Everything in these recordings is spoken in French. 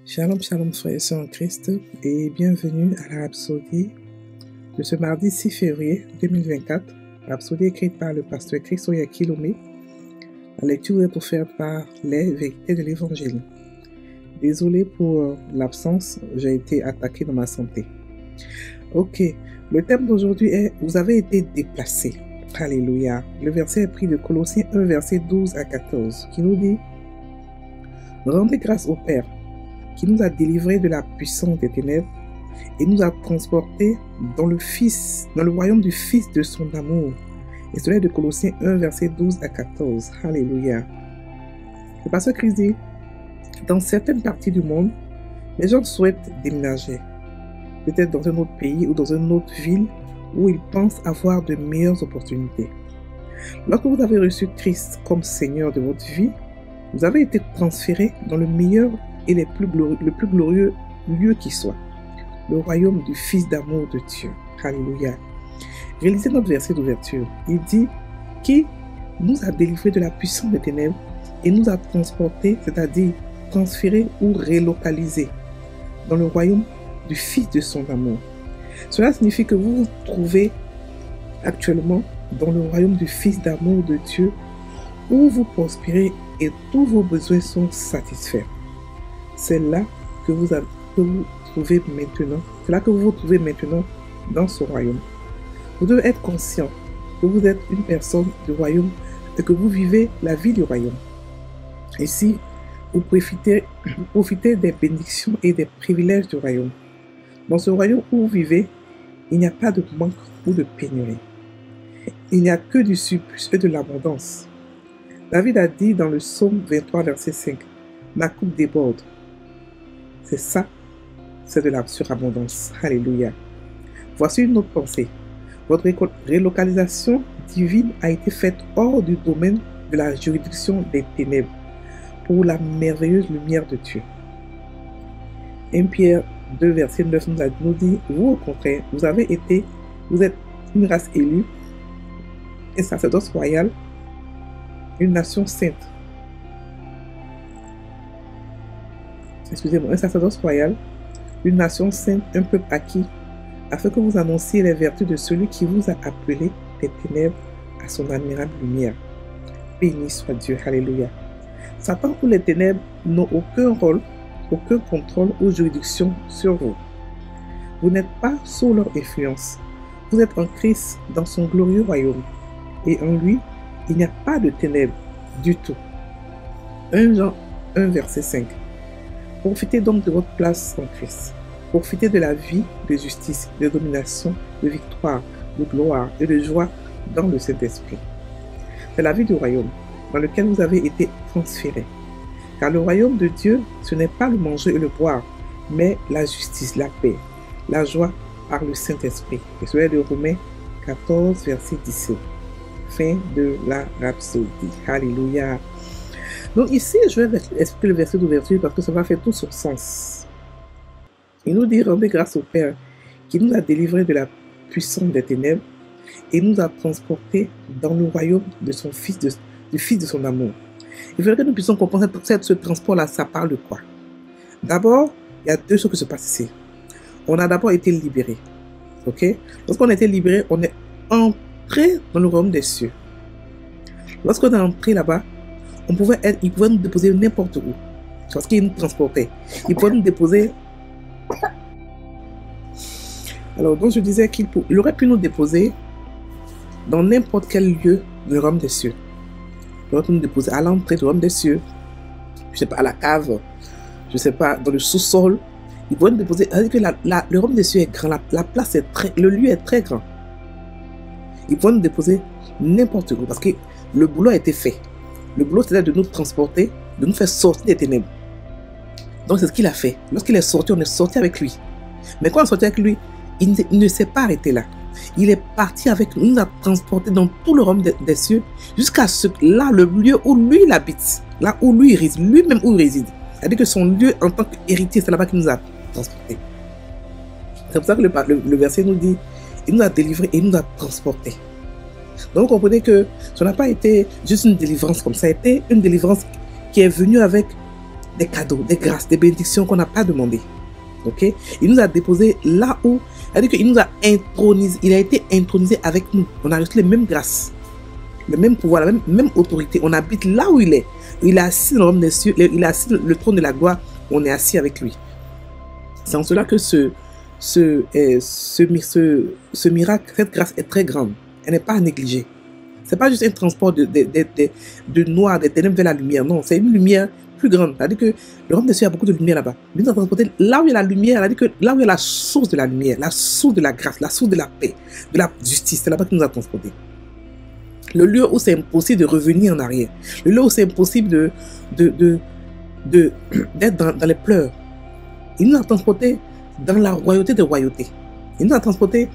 Shalom, shalom, frères et sœurs en Christ, et bienvenue à la Rhapsodie de ce mardi 6 février 2024. Rhapsodie écrite par le pasteur Christoya Kilomé. La lecture est offerte par les vérités de l'Évangile. Désolé pour l'absence, j'ai été attaqué dans ma santé. Ok, le thème d'aujourd'hui est « Vous avez été déplacés ». Alléluia. Le verset est pris de Colossiens 1, verset 12 à 14, qui nous dit « Rendez grâce au Père, qui nous a délivrés de la puissance des ténèbres et nous a transportés dans le royaume du Fils de son amour. » Et cela est de Colossiens 1, verset 12 à 14. Alléluia. Le pasteur Christ dit, dans certaines parties du monde, les gens souhaitent déménager, peut-être dans un autre pays ou dans une autre ville où ils pensent avoir de meilleures opportunités. Lorsque vous avez reçu Christ comme Seigneur de votre vie, vous avez été transféré dans le meilleur et le plus glorieux lieu qui soit, le royaume du Fils d'amour de Dieu. Alléluia. Réalisez notre verset d'ouverture. Il dit qui nous a délivrés de la puissance des ténèbres et nous a transportés, c'est-à-dire transférés ou relocalisés dans le royaume du Fils de son amour. Cela signifie que vous vous trouvez actuellement dans le royaume du Fils d'amour de Dieu où vous prospérez et tous vos besoins sont satisfaits. C'est là que vous trouvez maintenant. C'est là que vous vous trouvez maintenant dans ce royaume. Vous devez être conscient que vous êtes une personne du royaume et que vous vivez la vie du royaume. Ici, vous profitez des bénédictions et des privilèges du royaume. Dans ce royaume où vous vivez, il n'y a pas de manque ou de pénurie. Il n'y a que du surplus et de l'abondance. David a dit dans le psaume 23, verset 5, « Ma coupe déborde. » C'est ça, c'est de la surabondance. Alléluia. Voici une autre pensée. Votre relocalisation divine a été faite hors du domaine de la juridiction des ténèbres pour la merveilleuse lumière de Dieu. 1 Pierre 2, verset 9 nous dit, vous au contraire, vous êtes une race élue, un sacerdoce royal, une nation sainte. Un sacerdoce royal, une nation sainte, un peuple acquis, afin que vous annonciez les vertus de celui qui vous a appelé des ténèbres à son admirable lumière. Béni soit Dieu, alléluia. Satan ou les ténèbres n'ont aucun rôle, aucun contrôle ou juridiction sur vous. Vous n'êtes pas sous leur influence. Vous êtes en Christ dans son glorieux royaume. Et en lui, il n'y a pas de ténèbres du tout. 1 Jean 1, verset 5. Profitez donc de votre place en Christ. Profitez de la vie de justice, de domination, de victoire, de gloire et de joie dans le Saint-Esprit. C'est la vie du royaume dans lequel vous avez été transférés. Car le royaume de Dieu, ce n'est pas le manger et le boire, mais la justice, la paix, la joie par le Saint-Esprit. Et cela est de Romains 14, verset 17. Fin de la Rhapsodie. Alléluia. Donc ici, je vais expliquer le verset d'ouverture parce que ça va faire tout son sens. Il nous dit, rendez grâce au Père qui nous a délivrés de la puissance des ténèbres et nous a transportés dans le royaume de son Fils, du Fils de son amour. Il faudrait que nous puissions comprendre ce transport-là, ça parle de quoi? D'abord, il y a deux choses qui se passent ici. On a d'abord été libérés. Ok? Lorsqu'on a été libérés, on est entré dans le royaume des cieux. Lorsqu'on est entré là-bas, ils pouvaient nous déposer n'importe où. Parce qu'ils nous transportaient. Ils pouvaient nous déposer. Alors, donc je disais qu'il aurait pu nous déposer dans n'importe quel lieu du royaume des cieux. Il aurait pu nous déposer à l'entrée du royaume des cieux. Je ne sais pas, à la cave. Je ne sais pas, dans le sous-sol. Ils pouvaient nous déposer. C'est-à-dire que le royaume des cieux est grand. La place est le lieu est très grand. Ils pouvaient nous déposer n'importe où. Parce que le boulot a été fait. Le boulot, c'était de nous transporter, de nous faire sortir des ténèbres. Donc, c'est ce qu'il a fait. Lorsqu'il est sorti, on est sorti avec lui. Mais quand on est sorti avec lui, il ne s'est pas arrêté là. Il est parti avec nous, il nous a transporté dans tout le royaume des cieux, jusqu'à là, le lieu où lui il habite, là où lui il réside, lui-même où il réside. C'est-à-dire que son lieu en tant qu'héritier, c'est là-bas qu'il nous a transportés. C'est pour ça que le verset nous dit, il nous a délivrés et il nous a transportés. Donc, vous comprenez que ça n'a pas été juste une délivrance comme ça. Ça a été une délivrance qui est venue avec des cadeaux, des grâces, des bénédictions qu'on n'a pas demandées. Ok? Il nous a déposé là où, c'est-à-dire qu'il nous a intronisé, il a été intronisé avec nous. On a reçu les mêmes grâces, le même pouvoir, la même autorité. On habite là où il est. Il est assis dans le royaume des cieux, il est assis le trône de la gloire, on est assis avec lui. C'est en cela que ce miracle, cette grâce est très grande. Elle n'est pas à négliger. Ce n'est pas juste un transport de noir, des ténèbres vers la lumière. Non, c'est une lumière plus grande. C'est-à-dire que le royaume des cieux, il y a beaucoup de lumière là-bas. Il nous a transporté là où il y a la lumière, c'est-à-dire que là où il y a la source de la lumière, la source de la grâce, la source de la paix, de la justice. C'est là-bas qu'il nous a transporté. Le lieu où c'est impossible de revenir en arrière. Le lieu où c'est impossible d'être dans les pleurs. Il nous a transporté dans la royauté des royautés. Il nous a transporté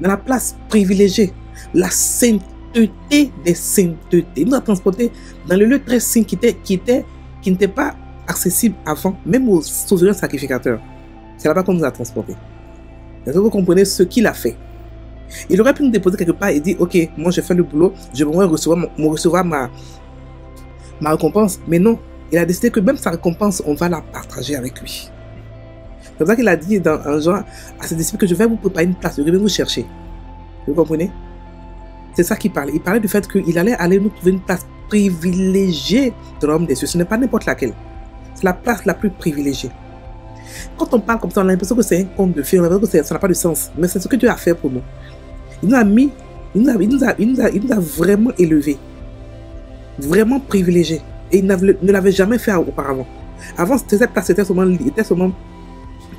dans la place privilégiée, la sainteté des saintetés. Il nous a transporté dans le lieu très saint qui n'était pas accessible avant, même aux souverains sacrificateurs. C'est là-bas qu'on nous a transporté. Est-ce que vous comprenez ce qu'il a fait? Il aurait pu nous déposer quelque part et dire, ok, moi je fais le boulot, je vais recevoir ma récompense. Mais non, il a décidé que même sa récompense, on va la partager avec lui. C'est pour ça qu'il a dit dans un genre à ses disciples que je vais vous préparer une place, je vais vous chercher. Vous comprenez? C'est ça qu'il parlait. Il parlait du fait qu'il allait aller nous trouver une place privilégiée de l'homme des cieux. Ce n'est pas n'importe laquelle. C'est la place la plus privilégiée. Quand on parle comme ça, on a l'impression que c'est un conte de fées, on a l'impression que ça n'a pas de sens. Mais c'est ce que Dieu a fait pour nous. Il nous a mis, il nous a vraiment élevés, vraiment privilégiés. Et il ne l'avait jamais fait auparavant. Avant, cette place était seulement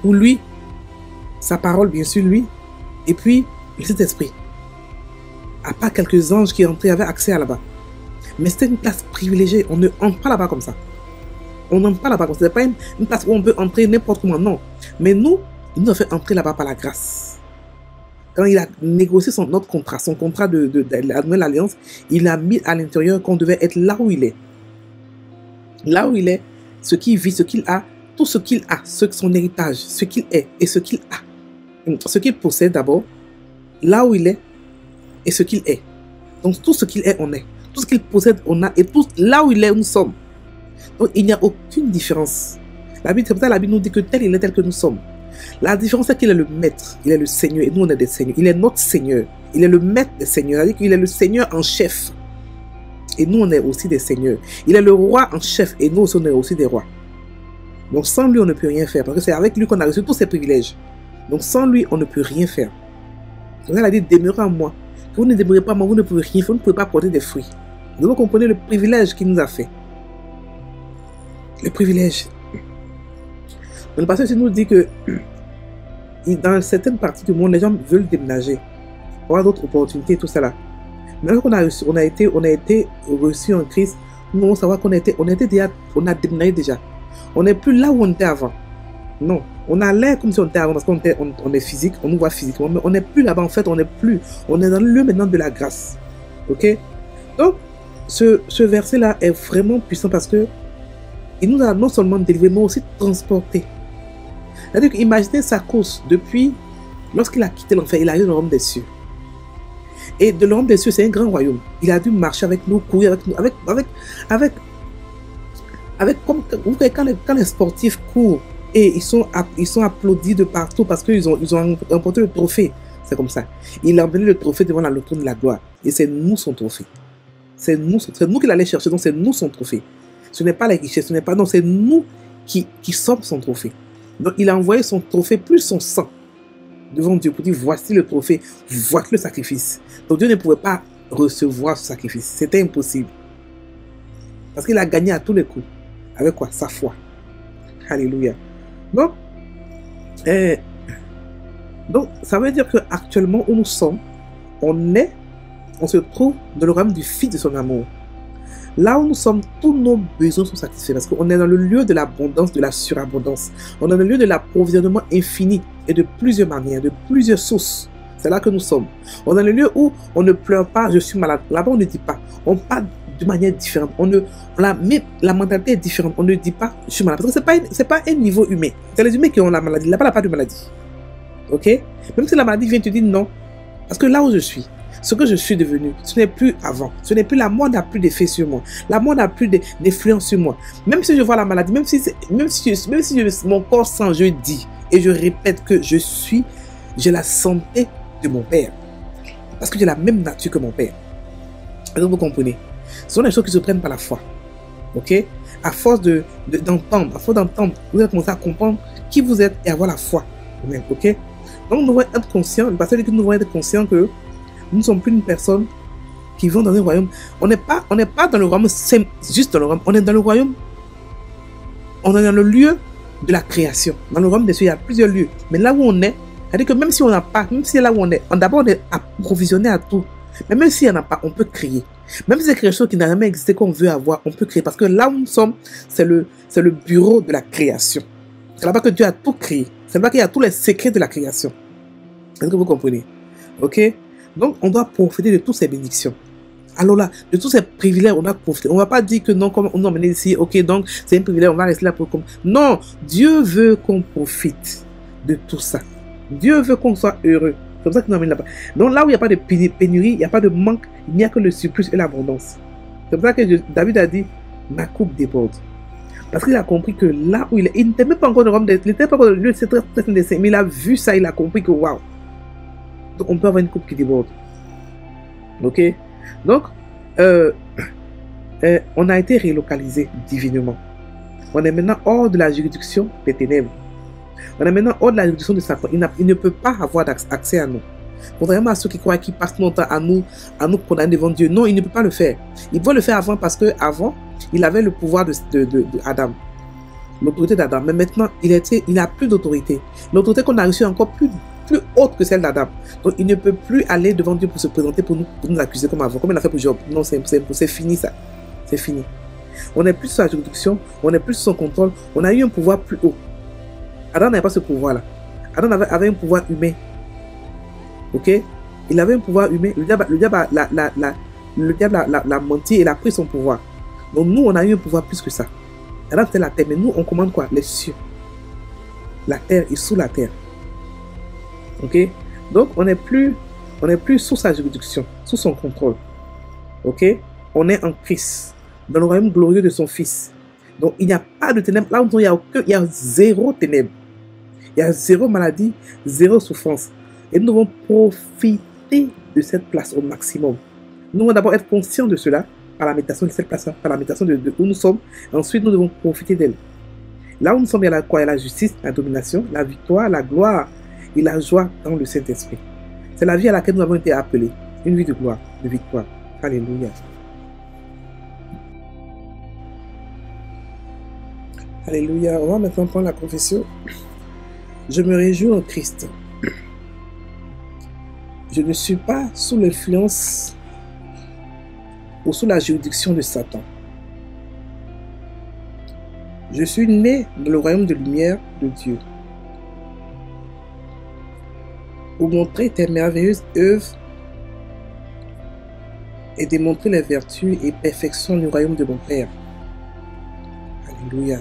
pour lui, sa parole, bien sûr, lui, et puis le Saint-Esprit. À part quelques anges qui entraient, avaient accès à là-bas. Mais c'était une place privilégiée. On ne entre pas là-bas comme ça. On n'entre pas là-bas comme ça. Ce n'est pas une place où on peut entrer n'importe comment, non. Mais nous, il nous a fait entrer là-bas par la grâce. Quand il a négocié notre contrat, son contrat de la nouvelle alliance, il a mis à l'intérieur qu'on devait être là où il est. Là où il est, ce qu'il vit, ce qu'il a, tout ce qu'il a, son héritage, ce qu'il est et ce qu'il a. Ce qu'il possède d'abord, là où il est et ce qu'il est. Donc tout ce qu'il est, on est. Tout ce qu'il possède, on a. Et tout là où il est, nous sommes. Donc il n'y a aucune différence. C'est pour ça que la Bible nous dit que tel il est, tel que nous sommes. La différence, c'est qu'il est le maître, il est le Seigneur, et nous on est des seigneurs. Il est notre Seigneur, il est le maître des seigneurs, c'est-à-dire qu'il est le Seigneur en chef. Et nous on est aussi des seigneurs. Il est le roi en chef, et nous aussi on est aussi des rois. Donc sans lui on ne peut rien faire, parce que c'est avec lui qu'on a reçu tous ces privilèges. Donc sans lui on ne peut rien faire. Donc elle a dit, demeurez en moi. Que vous ne demeurez pas en moi, vous ne pouvez rien faire, vous ne pouvez pas porter des fruits. Donc vous comprenez le privilège qu'il nous a fait. Le privilège. Le pasteur nous dit que dans certaines parties du monde, les gens veulent déménager, avoir d'autres opportunités et tout ça là. Maintenant qu'on a été reçu en Christ, nous devons savoir qu'on a déménagé déjà. On n'est plus là où on était avant. Non, on a l'air comme si on était avant parce qu'on est physique, on nous voit physiquement, mais on n'est plus là-bas en fait, on n'est plus. On est dans le lieu maintenant de la grâce. Ok? Donc, ce verset là est vraiment puissant parce que il nous a non seulement délivré, mais aussi transporté. C'est-à-dire qu'imaginez sa course depuis, lorsqu'il a quitté l'enfer, il arrive dans le royaume des cieux. Et de l'homme des cieux, c'est un grand royaume. Il a dû marcher avec nous, courir avec nous, comme quand les sportifs courent et ils sont applaudis de partout parce qu'ils ont remporté le trophée. C'est comme ça. Il a emmené le trophée devant le trône de la gloire. Et c'est nous son trophée. C'est nous qu'il allait chercher, donc c'est nous son trophée. Ce n'est pas les richesses, non, c'est nous qui sommes son trophée. Donc il a envoyé son trophée plus son sang devant Dieu pour dire voici le trophée, voici le sacrifice. Donc Dieu ne pouvait pas recevoir ce sacrifice, c'était impossible. Parce qu'il a gagné à tous les coups. Avec quoi? Sa foi. Alléluia. Donc ça veut dire qu'actuellement où nous sommes, on se trouve dans le royaume du Fils de son amour. Là où nous sommes, tous nos besoins sont satisfaits parce qu'on est dans le lieu de l'abondance, de la surabondance. On est dans le lieu de l'approvisionnement infini et de plusieurs manières, de plusieurs sources. C'est là que nous sommes. On est dans le lieu où on ne pleure pas, je suis malade. Là-bas, on ne dit pas. On parle de manière différente. La mentalité est différente. On ne dit pas, je suis malade. Parce que ce n'est pas un niveau humain. C'est les humains qui ont la maladie. Là-bas, il n'y a pas de maladie. Ok? Même si la maladie vient te dire non. Parce que là où je suis, Ce que je suis devenu, ce n'est plus avant. Ce n'est plus, la mort n'a plus d'effet sur moi. La mort n'a plus d'influence sur moi. Même si je vois la maladie, même si mon corps sent, je dis et je répète que j'ai la santé de mon Père. Parce que j'ai la même nature que mon Père. Est-ce que vous comprenez? Ce sont des choses qui se prennent par la foi. Ok? À force d'entendre, vous allez commencer à comprendre qui vous êtes et avoir la foi. Ok? Donc nous devons être conscients, le pasteur dit que nous devons être conscients que nous ne sommes plus une personne qui vont dans un royaume. On n'est pas dans le royaume, juste dans le royaume. On est dans le royaume. On est dans le lieu de la création. Dans le royaume des cieux, il y a plusieurs lieux. Mais là où on est, c'est-à-dire que même si on n'a pas, même si là où on est, d'abord on est approvisionné à tout. Mais même s'il n'y en a pas, on peut créer. Même si c'est quelque chose qui n'a jamais existé qu'on veut avoir, on peut créer. Parce que là où nous sommes, c'est le bureau de la création. C'est là-bas que Dieu a tout créé. C'est là qu'il y a tous les secrets de la création. Est-ce que vous comprenez? Ok? Donc, on doit profiter de toutes ces bénédictions. Alors là, de tous ces privilèges, on doit profiter. On ne va pas dire que non, comme on nous emmène ici, ok, donc c'est un privilège, on va rester là pour... Non, Dieu veut qu'on profite de tout ça. Dieu veut qu'on soit heureux. C'est comme ça qu'il nous emmène là-bas. Donc là où il n'y a pas de pénurie, il n'y a pas de manque, il n'y a que le surplus et l'abondance. C'est pour ça que David a dit, ma coupe déborde. Parce qu'il a compris que là où il n'était même pas encore dans le royaume, il n'était pas encore dans le lieu de cette dessin, mais il a vu ça, il a compris que waouh. Donc on peut avoir une coupe qui déborde. Ok? Donc, on a été relocalisé divinement. On est maintenant hors de la juridiction des ténèbres. On est maintenant hors de la juridiction de Satan. Il ne peut pas avoir accès à nous. Contrairement à ceux qui croient qu'ils passent longtemps à nous condamner devant Dieu. Non, il ne peut pas le faire. Il peut le faire avant parce que avant, il avait le pouvoir de Adam. L'autorité d'Adam. Mais maintenant, il n'a plus d'autorité. L'autorité qu'on a reçue est encore plus haute que celle d'Adam. Donc, il ne peut plus aller devant Dieu pour se présenter, pour nous accuser comme avant, comme il a fait pour Job. Non, c'est fini ça. C'est fini. On n'est plus sous sa juridiction, on n'est plus sous son contrôle. On a eu un pouvoir plus haut. Adam n'avait pas ce pouvoir-là. Adam avait un pouvoir humain. Ok? Il avait un pouvoir humain. Le diable l'a menti et il a pris son pouvoir. Donc nous, on a eu un pouvoir plus que ça. Adam c'était la terre, mais nous, on commande quoi? Les cieux. La terre et sous la terre. Ok? Donc on n'est plus sous sa juridiction, sous son contrôle. Ok? On est en Christ, dans le royaume glorieux de son Fils. Donc il n'y a pas de ténèbres. Là où il y a zéro ténèbres. Il y a zéro maladie, zéro souffrance. Et nous devons profiter de cette place au maximum. Nous devons d'abord être conscients de cela par la méditation de cette place, par la méditation de où nous sommes. Et ensuite, nous devons profiter d'elle. Là où nous sommes, il y a quoi? Il y a la justice, la domination, la victoire, la gloire et la joie dans le Saint-Esprit. C'est la vie à laquelle nous avons été appelés. Une vie de gloire, de victoire. Alléluia. Alléluia. On va maintenant prendre la confession. Je me réjouis en Christ. Je ne suis pas sous l'influence ou sous la juridiction de Satan. Je suis né dans le royaume de lumière de Dieu. Pour montrer tes merveilleuses œuvres et démontrer les vertus et perfections du royaume de mon Père. Alléluia.